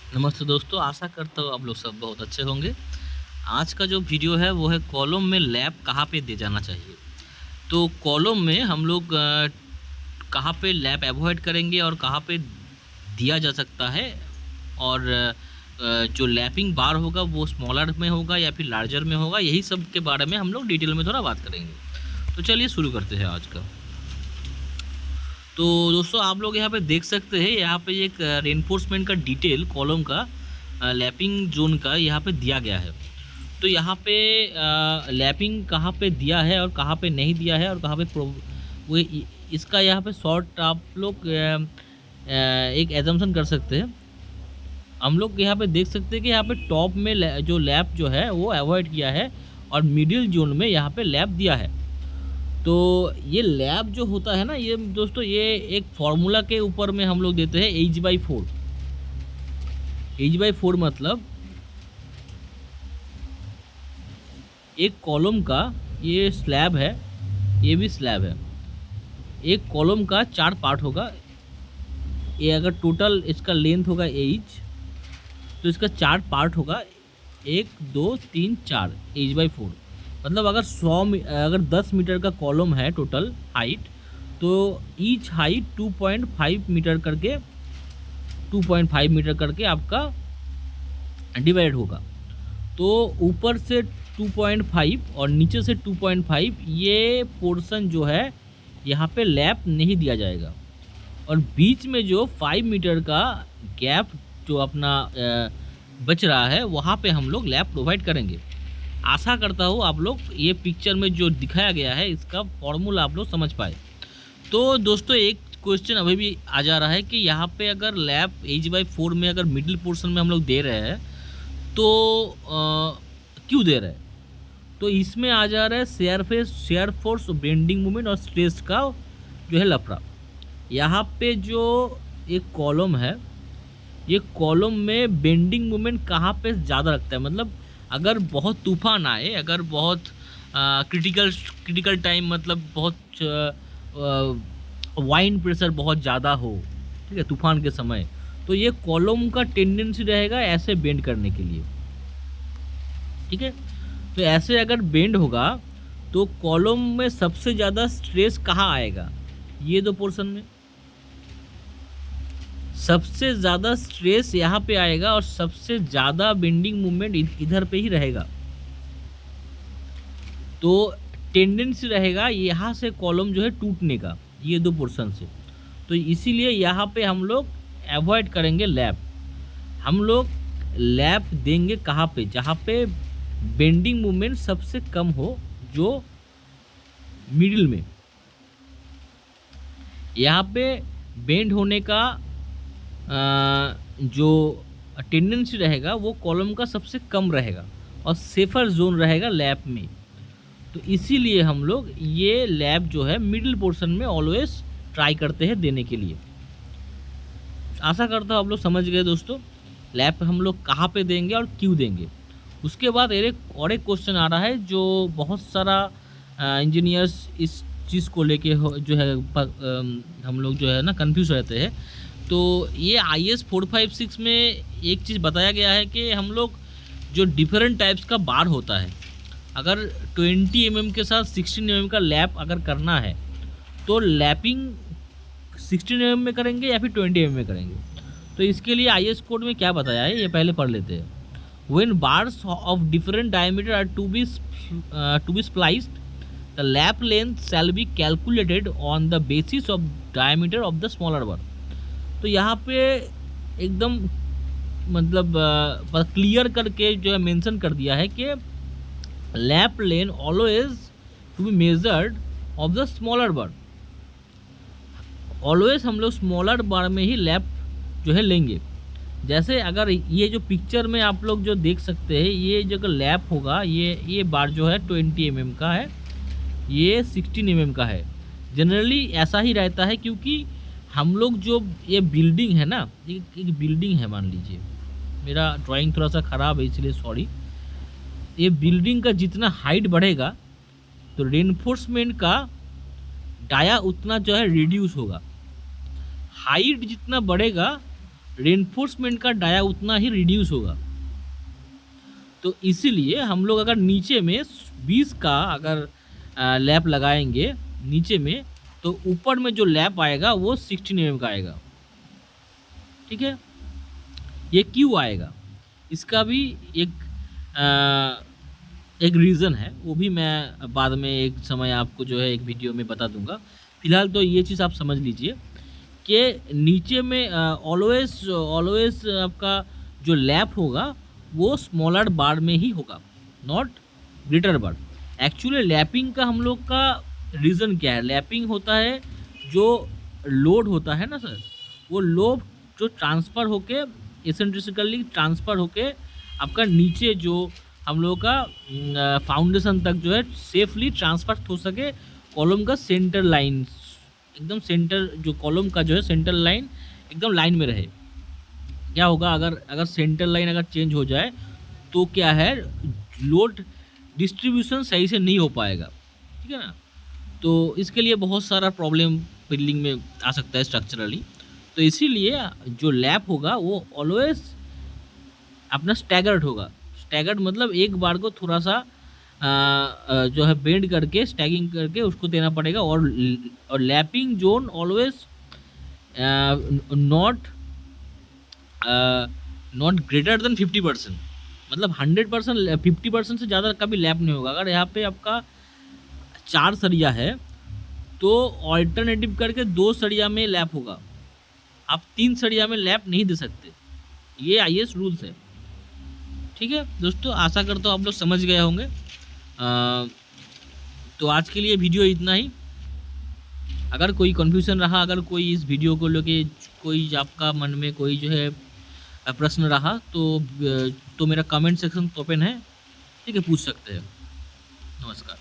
नमस्ते दोस्तों, आशा करता हूँ आप लोग सब बहुत अच्छे होंगे। आज का जो वीडियो है वो है कॉलम में लैप कहाँ पे दिया जाना चाहिए। तो कॉलम में हम लोग कहाँ पे लैप अवॉइड करेंगे और कहाँ पे दिया जा सकता है, और जो लैपिंग बार होगा वो स्मॉलर में होगा या फिर लार्जर में होगा, यही सब के बारे में हम लोग डिटेल में थोड़ा बात करेंगे। तो चलिए शुरू करते हैं आज का। तो दोस्तों आप लोग यहाँ पे देख सकते हैं, यहाँ पे एक रेनफोर्समेंट का डिटेल कॉलम का लैपिंग जोन का यहाँ पे दिया गया है। तो यहाँ पे लैपिंग कहाँ पे दिया है और कहाँ पे नहीं दिया है और कहाँ पे इसका यहाँ पे शॉर्ट आप लोग एक एजम्पशन कर सकते हैं। हम लोग यहाँ पे देख सकते हैं कि यहाँ पे टॉप में जो लैप जो है वो अवॉइड किया है और मिडिल जोन में यहाँ पे लैप दिया है। तो ये लैब जो होता है ना, ये दोस्तों ये एक फार्मूला के ऊपर में हम लोग देते हैं H/4। H/4 मतलब एक कॉलम का, ये स्लैब है, ये भी स्लैब है। एक कॉलम का 4 पार्ट होगा। ये अगर टोटल इसका लेंथ होगा H, तो इसका 4 पार्ट होगा, 1 2 3 4, H/4। मतलब अगर अगर 10 मीटर का कॉलम है टोटल हाइट, तो ईच हाइट 2.5 मीटर करके 2.5 मीटर करके आपका डिवाइड होगा। तो ऊपर से 2.5 और नीचे से 2.5, ये पोर्शन जो है यहाँ पे लैप नहीं दिया जाएगा। और बीच में जो 5 मीटर का गैप जो अपना बच रहा है, वहाँ पे हम लोग लैप प्रोवाइड करेंगे। आशा करता हूँ आप लोग ये पिक्चर में जो दिखाया गया है इसका फॉर्मूला आप लोग समझ पाए। तो दोस्तों एक क्वेश्चन अभी भी आ जा रहा है कि यहाँ पे अगर लैप H/4 में अगर मिडिल पोर्शन में हम लोग दे रहे हैं तो क्यों दे रहे हैं। तो इसमें आ जा रहा है शेयर फोर्स, बेंडिंग मोमेंट और स्ट्रेस का जो है लफड़ा। यहाँ पे जो एक कॉलम है, ये कॉलम में बेंडिंग मोमेंट कहाँ पे ज़्यादा रखता है। मतलब अगर बहुत तूफान आए, अगर बहुत क्रिटिकल टाइम, मतलब बहुत वाइंड प्रेशर बहुत ज़्यादा हो, ठीक है, तूफान के समय, तो ये कॉलम का टेंडेंसी रहेगा ऐसे बेंड करने के लिए, ठीक है। तो ऐसे अगर बेंड होगा तो कॉलम में सबसे ज़्यादा स्ट्रेस कहाँ आएगा, ये दो पोर्शन में सबसे ज़्यादा स्ट्रेस यहाँ पे आएगा और सबसे ज़्यादा बेंडिंग मूवमेंट इधर पे ही रहेगा। तो टेंडेंसी रहेगा यहाँ से कॉलम जो है टूटने का, ये दो पोर्शन से। तो इसीलिए यहाँ पे हम लोग अवॉइड करेंगे लैप। हम लोग लैप देंगे कहाँ पे, जहाँ पे बेंडिंग मूवमेंट सबसे कम हो, जो मिडिल में। यहाँ पे बेंड होने का जो टेंडेंसी रहेगा वो कॉलम का सबसे कम रहेगा और सेफर जोन रहेगा लैप में। तो इसीलिए हम लोग ये लैप जो है मिडिल पोर्शन में ऑलवेज ट्राई करते हैं देने के लिए। आशा करता हूँ आप लोग समझ गए दोस्तों, लैप हम लोग कहाँ पे देंगे और क्यों देंगे। उसके बाद एक क्वेश्चन आ रहा है जो बहुत सारा इंजीनियर्स इस चीज़ को लेके जो है हम लोग जो है ना कंफ्यूज रहते हैं। तो ये IS 456 में एक चीज़ बताया गया है कि हम लोग जो डिफरेंट टाइप्स का बार होता है, अगर 20 mm के साथ 16 mm का लैप अगर करना है, तो लैपिंग 16 mm में करेंगे या फिर 20 mm में करेंगे। तो इसके लिए IS कोड में क्या बताया है ये पहले पढ़ लेते हैं। When bars of different diameter are to be spliced, the lap length shall be calculated on the basis of diameter of the smaller bar। तो यहाँ पे एकदम मतलब क्लियर करके जो है मेंशन कर दिया है कि lap lane always to be measured of the smaller bar. Always हम लोग स्मॉलर बार में ही लैप जो है लेंगे। जैसे अगर ये जो पिक्चर में आप लोग जो देख सकते हैं, ये जो लैप होगा, ये बार जो है 20 mm का है, ये 16 mm का है। जनरली ऐसा ही रहता है क्योंकि हम लोग जो ये बिल्डिंग है ना, एक बिल्डिंग है, मान लीजिए, मेरा ड्राइंग थोड़ा सा ख़राब है इसलिए सॉरी। ये बिल्डिंग का जितना हाइट बढ़ेगा तो रेनफोर्समेंट का डाया उतना जो है रिड्यूस होगा। हाइट जितना बढ़ेगा रेनफोर्समेंट का डाया उतना ही रिड्यूस होगा। तो इसीलिए हम लोग अगर नीचे में 20 का अगर लैप लगाएंगे नीचे में, तो ऊपर में जो लैप आएगा वो 16 mm का आएगा। ठीक है, ये क्यों आएगा, इसका भी एक एक रीज़न है, वो भी मैं बाद में एक समय आपको जो है एक वीडियो में बता दूंगा। फिलहाल तो ये चीज़ आप समझ लीजिए कि नीचे में ऑलवेज आपका जो लैप होगा वो स्मॉलर बार में ही होगा, not greater bar. Actually lapping का हम लोग का रीज़न क्या है, लैपिंग होता है जो लोड होता है ना सर, वो लोड जो ट्रांसफ़र होके एसेंट्रिकली ट्रांसफ़र होके आपका नीचे जो हम लोग का फाउंडेशन तक जो है सेफली ट्रांसफ़र हो सके, कॉलम का सेंटर लाइन एकदम सेंटर, जो कॉलम का जो है सेंटर लाइन एकदम लाइन में रहे। क्या होगा अगर सेंटर लाइन अगर चेंज हो जाए तो क्या है, लोड डिस्ट्रीब्यूशन सही से नहीं हो पाएगा। ठीक है ना, तो इसके लिए बहुत सारा प्रॉब्लम बिल्डिंग में आ सकता है स्ट्रक्चरली। तो इसीलिए जो लैप होगा वो ऑलवेज अपना स्टैगर्ड होगा। स्टैगर्ड मतलब एक बार को थोड़ा सा जो है बेंड करके स्टैगिंग करके उसको देना पड़ेगा। और lapping zone always not not greater than 50%, मतलब 100%, 50% से ज़्यादा कभी लैप नहीं होगा। अगर यहाँ पे आपका 4 सरिया है तो ऑल्टरनेटिव करके 2 सरिया में लैप होगा, आप 3 सरिया में लैप नहीं दे सकते, ये आईएएस रूल्स है। ठीक है दोस्तों, आशा करता हूँ आप लोग समझ गए होंगे। तो आज के लिए वीडियो इतना ही। अगर कोई कन्फ्यूज़न रहा, अगर कोई इस वीडियो को लेके कोई आपका मन में कोई जो है प्रश्न रहा तो मेरा कमेंट सेक्शन ओपन है, ठीक है, पूछ सकते हैं। नमस्कार।